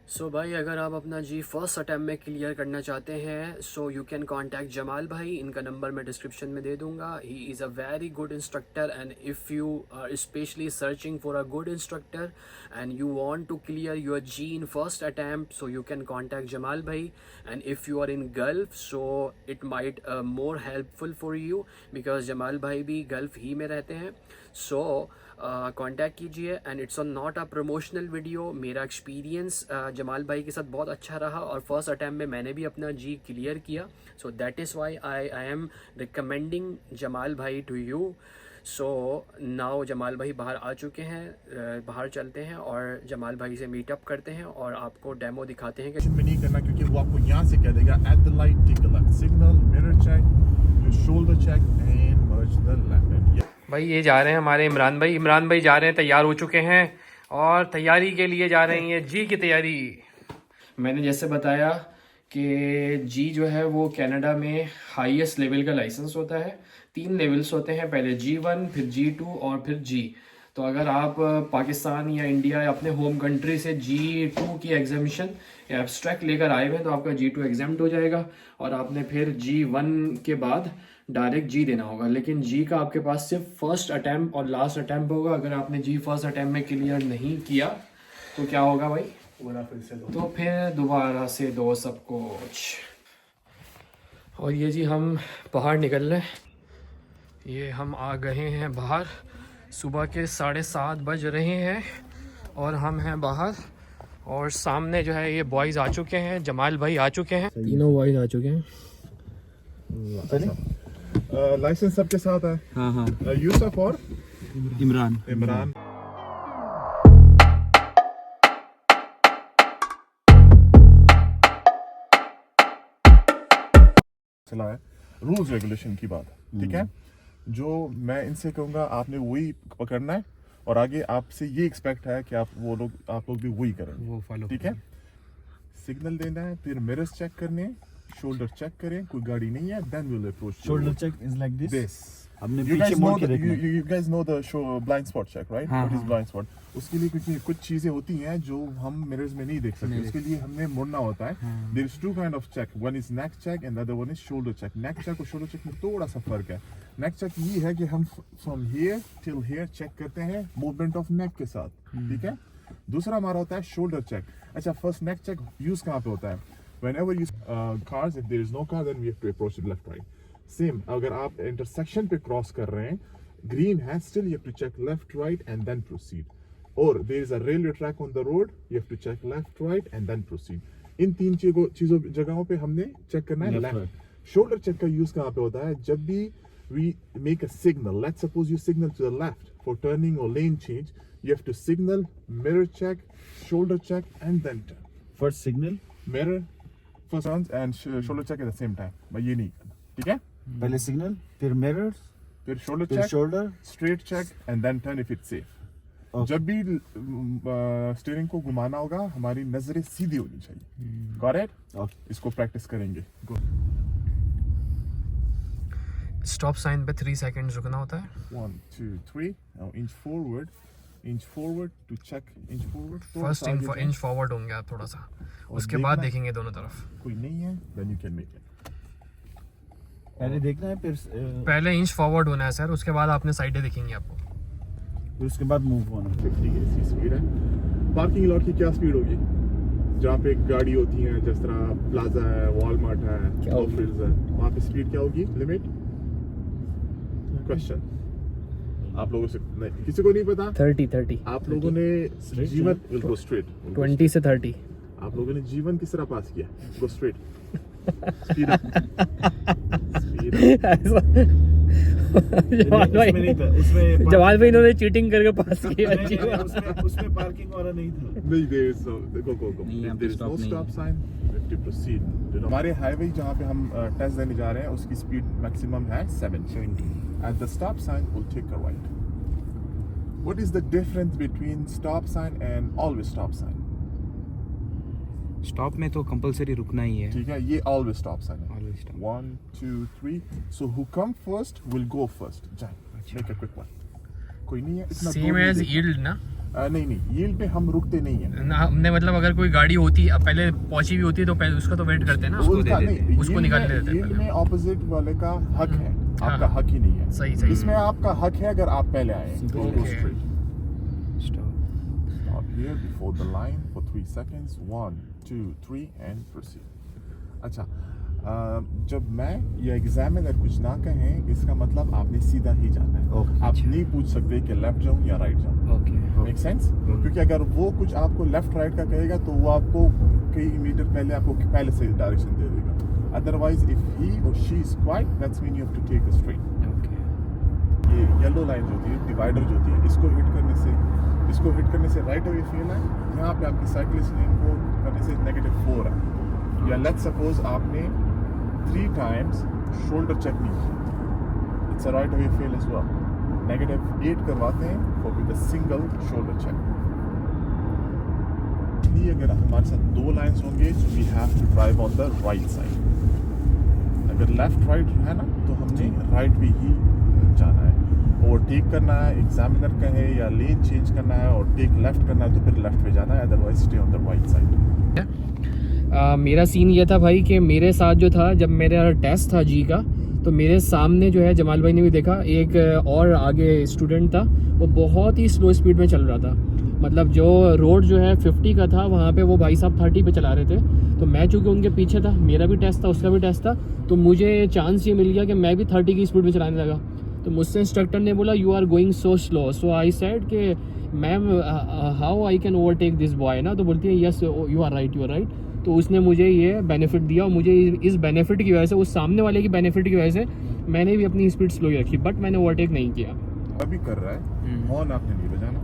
सो भाई अगर आप अपना जी फर्स्ट अटैम्प्ट में क्लियर करना चाहते हैं so you can contact Jamal भाई। इनका नंबर मैं डिस्क्रिप्शन में दे दूंगा। He is a very good instructor and if you are specially searching for a good instructor and you want to clear your G in first attempt so you can contact Jamal भाई। And if you are in Gulf so it might more helpful for you because Jamal भाई भी gulf ही में रहते हैं। सो contact कीजिए and it's not a promotional video. मेरा experience Jamal भाई के साथ बहुत अच्छा रहा और फर्स्ट अटैम्प्ट में मैंने भी अपना जी क्लियर किया। So that is why I am recommending Jamal भाई to you. So now Jamal भाई बाहर आ चुके हैं। बाहर चलते हैं और जमाल भाई से मीटअप करते हैं और आपको डेमो दिखाते हैं कि में नहीं करना, क्योंकि वो आपको यहाँ से कह देगा at the light take a left signal, mirror check, your shoulder check and merge the left. भाई ये जा रहे हैं हमारे इमरान भाई। इमरान भाई जा रहे हैं, तैयार हो चुके हैं और तैयारी के लिए जा रहे हैं। ये जी की तैयारी मैंने जैसे बताया कि जी जो है वो कनाडा में हाईएस्ट लेवल का लाइसेंस होता है। 3 लेवल्स होते हैं, पहले G1 फिर G2 और फिर G। तो अगर आप पाकिस्तान या इंडिया या अपने होम कंट्री से G2 की एग्जामिशन या एब्स्ट्रैक्ट लेकर आए हुए हैं तो आपका G2 एग्जाम्प्ट हो जाएगा और आपने फिर G1 के बाद डायरेक्ट जी देना होगा। लेकिन जी का आपके पास सिर्फ फर्स्ट अटैम्प्ट और लास्ट अटैम्प्ट होगा। अगर आपने जी फर्स्ट अटैम्प्ट में क्लियर नहीं किया तो क्या होगा भाई? तो फिर दोबारा से दो सब कुछ। और ये जी हम बाहर निकल रहे हैं। ये हम आ गए हैं बाहर। सुबह के 7:30 बज रहे हैं और हम हैं बाहर। और सामने जो है ये बॉयज़ आ चुके हैं, जमाल भाई आ चुके हैं, तीनों बॉयज़ आ चुके हैं। लाइसेंस सबके साथ है। हाँ हाँ। यूसुफ और इमरान। चला है रूल्स रेगुलेशन की बात, ठीक है। जो मैं इनसे कहूँगा आपने वही पकड़ना है और आगे आपसे ये एक्सपेक्ट है कि आप लोग भी वही करें, वो फॉलो, ठीक है। सिग्नल देना है, फिर मिरर्स चेक करने हैं, शोल्डर चेक करें, कोई गाड़ी नहीं है, then will approach. Shoulder check is like this. हमने You पीछे guys मोड़ know के देखना। you guys know the show blind spot check, right? हाँ, What is हाँ। blind spot? उसके लिए कुछ चीजें होती हैं जो हम मिरर्स में नहीं देख सकते। उसके लिए हमने मुड़ना होता है। हाँ। There is 2 kind of check. One is neck check and the other one is shoulder check. Neck check और shoulder check में थोड़ा सा फर्क है। Neck check ये है कि हम from here till here check करते हैं movement of neck के साथ, ठीक है। दूसरा हमारा होता है shoulder check। अच्छा, first neck check use कहाँ पे होता है? Whenever you cars, if there is no car, then we have to approach it left right. Same अगर आप इंटरसेक्शन पे क्रॉस कर रहे हैं, ग्रीन है, still you have to check left right and then proceed. और there is a railway track on the road, you have to check left right and then proceed. इन 3 चीजों जगहों पे हमने चेक करना है लेफ्ट। शोल्डर चेक का use कहाँ पे होता है? जब भी we make a signal, let's suppose you signal to the left for turning और lane change, you have to signal, mirror check, shoulder check and then turn. First signal, mirror first and shoulder check at the same time. भाई ये नहीं करना, ठीक है। पहले signal, फिर mirror, फिर शोल्डर फिर check, shoulder, straight check and then turn if it's safe. जब भी स्टीयरिंग को घुमाना होगा हमारी नजरें सीधी होनी चाहिए। Got it? इसको प्रैक्टिस करेंगे। स्टॉप साइन पे 3 सेकंड्स रुकना होता है। 1 2 3 now inch forward to check, inch forward. First inch forward होंगे आप थोड़ा सा, उसके बाद देखेंगे दोनों तरफ। कोई नहीं है, then you can make it. पहले देखना है, फिर पहले इंच फॉरवर्ड होना है सर, उसके बाद आपने साइडें दिखेंगी आपको। फिर उसके बाद मूव होना। 50 की स्पीड है। पार्किंग लॉट की क्या स्पीड होगी? जहाँ पे गाड़ी होती है, जिस तरह प्लाजा है, वॉलमार्ट है, ऑफिस है, वहाँ पे स्पीड क्या होगी? लिमिट क्वेश्चन आप लोगों से नहीं, किसी को नहीं पता। 30 आप लोगों ने जीवन विल गो स्ट्रेट। 20 से 30। आप लोगों ने जीवन किस तरह पास किया? Go straight. Speed up. जवाल भाई इन्होंने चीटिंग करके पास किया। उसमें पार्किंग वाला नहीं था। नहीं, there is no stop sign, we have to proceed. हमारे हाईवे जहाँ पे हम टेस्ट देने जा रहे हैं उसकी स्पीड मैक्सिमम है 70। At the stop sign, we'll take a right. What is the difference between stop sign and always stop sign? Stop में तो कंपलसरी रुकना ही है। ठीक है, ये always stop sign है। Always stop. 1 2 3 So who come first will go first. जाए, make a quick one. कोई नहीं है इतना। सेम एज यील्ड ना? नहीं यील्ड पे हम रुकते नहीं है। ना हमने मतलब अगर कोई गाड़ी होती अब पहले पहुंची भी होती है तो पहले उसका तो वेट करते हैं ना। उसका नहीं, उसको yield निकाल में- देते हैं yield पहले। में ऑपोजिट वाले का हक है, आपका हाँ। हक ही नहीं है। सही इसमें आपका हक है अगर आप पहले आए। Okay. Stop here before the line for 3 seconds. 1, 2, 3 and proceed. अच्छा, जब मैं या एग्जामिनर कुछ ना कहें इसका मतलब आपने सीधा ही जाना है। Okay. आप नहीं पूछ सकते कि लेफ्ट जाऊं या राइट जाऊं। Okay make sense? क्योंकि अगर वो कुछ आपको लेफ्ट राइट का कहेगा तो वो आपको कई मीटर पहले आपको पहले से डायरेक्शन दे देगा। अदरवाइज इफ ही और she is quite that's mean you have to take a straight. ये येलो लाइन जो होती है, डिवाइडर जो होती है, इसको हिट करने से राइट अवे फील है। यहाँ पे आपकी साइक्लिस्ट लेन को करने से -4 है। या लेट्स सपोज आपने 3 टाइम्स शोल्डर चेक नहीं किया, it's a right away feel as well. -8 करवाते हैं for with a single shoulder check. इसलिए अगर हमारे साथ 2 लाइंस होंगे तो we have to drive on the right side. अगर लेफ्ट राइट है ना तो हमने राइट पे ही जाना है। ओवरटेक करना है, एग्जामिनर का है, या लेन चेंज करना है और टेक लेफ्ट करना है तो फिर लेफ्ट पे जाना है, otherwise stay on the right side. मेरा सीन ये था भाई कि मेरे साथ जो था जब मेरा टेस्ट था जी का, तो मेरे सामने जो है जमाल भाई ने भी देखा एक और आगे स्टूडेंट था, वो बहुत ही स्लो स्पीड में चल रहा था। मतलब जो रोड जो है 50 का था वहाँ पे वो भाई साहब 30 पे चला रहे थे। तो मैं चूँकि उनके पीछे था, मेरा भी टेस्ट था उसका भी टेस्ट था, तो मुझे चांस ये मिल गया कि मैं भी 30 की स्पीड में चलाने लगा। तो मुझसे इंस्ट्रक्टर ने बोला you are going so slow. So I said कि ma'am how I can overtake this boy ना। तो बोलती है यस यू आर राइट। तो उसने मुझे ये बेनिफिट दिया और मुझे इस बेनिफिट की वजह से, उस सामने वाले की बेनिफिट की वजह से मैंने भी अपनी स्पीड स्लो ही रखी, बट मैंने ओवरटेक नहीं किया। अभी कर रहा है हॉर्न आपने नहीं बजाना।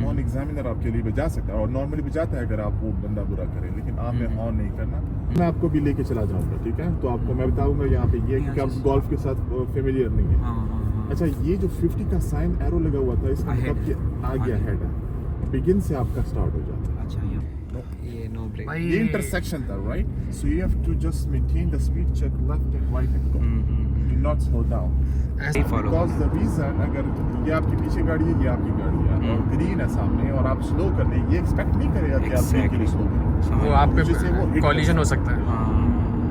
हॉर्न एग्जामिनर आपके लिए बजा सकता है और नॉर्मली बजाता है अगर आप वो बंदा बुरा करे, लेकिन आपने हॉर्न नहीं करना। मैं आपको भी लेके चला जाऊंगा, ठीक है? तो आपको मैं बताऊंगा यहाँ पे ये, क्योंकि आप गोल्फ के साथ फेमिलियर नहीं है। अच्छा, ये जो 50 का साइन एरो लगा हुआ था इसका मतलब कि आगे हेड है, बिगिन से आपका स्टार्ट हो जाता है। अच्छा ये नो ब्रेक भाई ये इंटरसेक्शन था, right? So you have to just maintain the speed, check left and right and go, do not slow down. ऐसे फॉलो बिकॉज द रीजन, अगर ये आपके पीछे गाड़ी है, ये आपकी गाड़ी है और ग्रीन है सामने और आप स्लो कर रहे हैं, ये एक्सपेक्ट नहीं करेगा कि आप ब्रेक के लिए स्लो करें। वो आप जिससे वो पे hit कॉलिजन हो कर सकता है।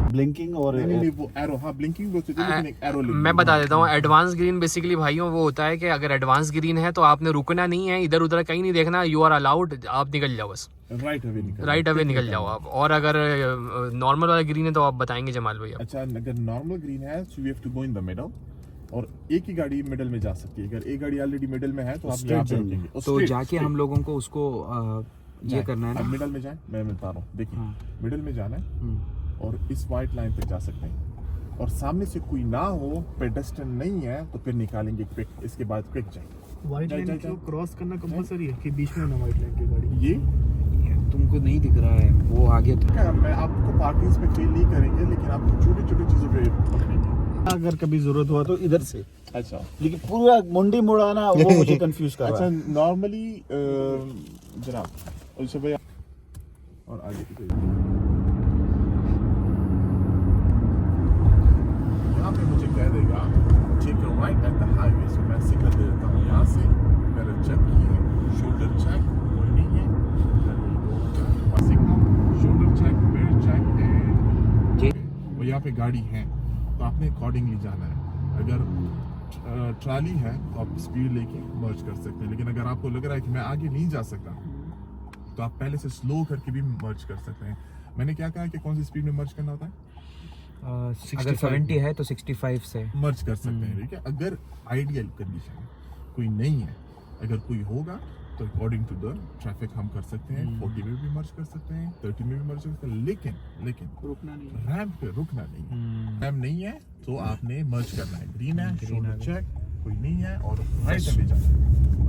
ब्लिंकिंग और नहीं, वो एरो, हाँ ब्लिंकिंग होती है लेकिन एक एरो लिखी मैं है। बता देता हूँ, एडवांस ग्रीन बेसिकली भाइयों वो होता है कि अगर एडवांस ग्रीन है तो आपने रुकना नहीं है, इधर उधर कहीं नहीं देखना, यू आर अलाउड, आप निकल जाओ बस, राइट अवे निकल, राइट अवे निकल जाओ आप। और अगर नॉर्मल वाला ग्रीन है तो आप बताएंगे जमाल भैया। अच्छा, अगर नॉर्मल ग्रीन है so we have to go in the middle, और एक ही गाड़ी मिडल में जा सकती है। अगर एक गाड़ी ऑलरेडी मिडल में है तो आप यहाँ पे रुकेंगे और तो straight, जाके straight। हम लोगों को उसको ये करना है अब ना। मिडल में जाए, मैं बता रहा हूँ, देखिए हाँ। मिडल में जाना है और इस वाइट लाइन पे जा सकते हैं, और सामने से कोई ना हो, पेडेस्ट्रियन नहीं है तो फिर निकालेंगे क्विक, इसके बाद क्विक जाएंगे। व्हाइट लाइन लाइन को को क्रॉस करना कंपलसरी है कि बीच में ना व्हाइट लाइन की गाड़ी। ये तुमको नहीं दिख रहा है, वो आगे था। क्या, मैं आपको पार्किंग्स पे फेल नहीं करेंगे, लेकिन आपको छोटी छोटी चीजों पे पकड़ेंगे। अगर कभी जरूरत हुआ तो इधर से, अच्छा लेकिन पूरा मुंडी मुड़ाना वो मुझे कंफ्यूज कर रहा अच्छा, है। नॉर्मली जनाब उनसे भैया और आगे की यहाँ पे मुझे कह देगा take a right at the highway, so मैं सिग्नल दे देता हूँ यहाँ से, मैंने चेक किए, शोल्डर चेक कोई नहीं है, signal shoulder check, mirror check and वो यहाँ पे गाड़ी है तो आपने अकॉर्डिंगली जाना है। अगर ट्राली है तो आप स्पीड लेके मर्ज कर सकते हैं, लेकिन अगर आपको लग रहा है कि मैं आगे नहीं जा सकता तो आप पहले से स्लो करके भी मर्ज कर सकते हैं। मैंने क्या कहा कि कौन सी स्पीड में मर्ज करना होता है? अगर 70 है तो 65 से मर्ज कर सकते हैं, ठीक है? अगर आइडियल कंडीशन कोई नहीं है, अगर कोई होगा तो अकॉर्डिंग टू द ट्रैफिक हम कर सकते हैं, 40 में भी मर्ज कर सकते हैं, 30 में भी मर्ज कर सकते हैं, लेकिन रुकना नहीं, रैंप पे रुकना नहीं। रैंप नहीं है तो आपने मर्ज करना है। ग्रीन है, शोल्डर चेक कोई नहीं है और राइट में जाना है।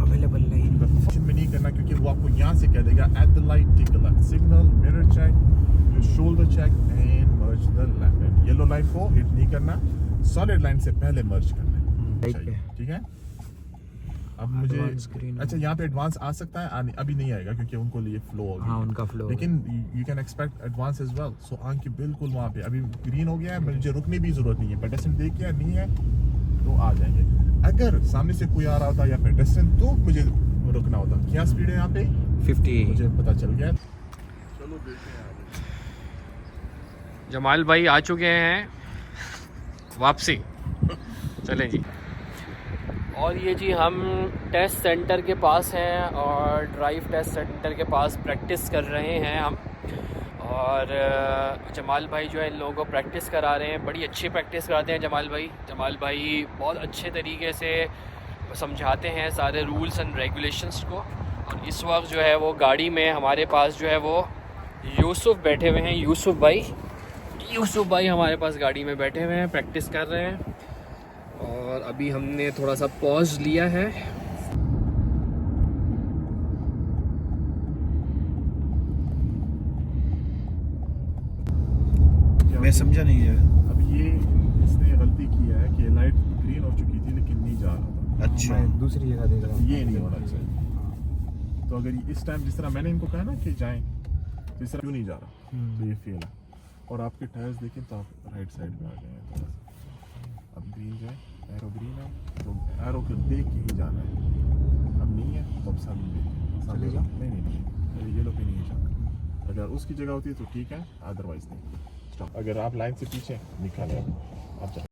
अवेलेबल नहीं। फंक्शन में नहीं करना, क्योंकि वो आपको यहाँ से कह देगा at the light take a left signal, mirror check, shoulder check and merge the left. Yellow line को हिट नहीं करना, सॉलिड लाइन से पहले मर्ज करना है, राइट पे। ठीक है? अब मुझे Advance green अच्छा, यहाँ पे एडवांस आ सकता है, अभी नहीं आएगा क्योंकि उनको लिए फ्लो हो गया। हाँ, उनका फ्लो। लेकिन you can expect advance as well. So आंखें बिल्कुल वहाँ पे, अभी ग्रीन हो गया है, मुझे रुकने भी जरूरत नहीं है, पेडेस्ट्रियन देख के नहीं है तो आ जाएंगे। अगर सामने से कोई आ रहा था या पेडेस्ट्रियन तो मुझे रुकना होता। क्या स्पीड है यहाँ पे 50। मुझे पता चल गया। चलो देखते हैं आगे। जमाल भाई आ चुके हैं वापसी। चलें जी। और ये जी हम टेस्ट सेंटर के पास हैं और ड्राइव टेस्ट सेंटर के पास प्रैक्टिस कर रहे हैं हम। और जमाल भाई जो है इन लोगों को प्रैक्टिस करा रहे हैं। बड़ी अच्छी प्रैक्टिस कराते हैं जमाल भाई। जमाल भाई बहुत अच्छे तरीके से समझाते हैं सारे रूल्स एंड रेगुलेशंस को। और इस वक्त जो है वो गाड़ी में हमारे पास जो है वो यूसुफ बैठे हुए हैं। यूसुफ भाई हमारे पास गाड़ी में बैठे हुए हैं, प्रैक्टिस कर रहे हैं। और अभी हमने थोड़ा सा पॉज लिया है। मैं समझा नहीं है। अब ये इसने गलती किया है कि लाइट ग्रीन हो चुकी थी लेकिन नहीं जा रहा था। अच्छा मैं दूसरी जगह देख रहा हूँ। ये नहीं होना चाहिए। तो अगर इस टाइम जिस तरह मैंने इनको कहा ना कि जाएं, तो इस तरह क्यों नहीं जा रहा, तो ये फेल है। और आपके टायर्स देखें तो आप राइट साइड में आ गए हैं थोड़ा सा। अब ग्रीन जो है एरो ग्रीन है तो एरो को देख के ही जाना है। अब नहीं है तो अब सामने देखें। चले जाओ। नहीं ये लोग पे नहीं जाना। अगर उसकी जगह होती है तो ठीक है, अदरवाइज नहीं। अगर आप लाइन से पीछे निकाले आप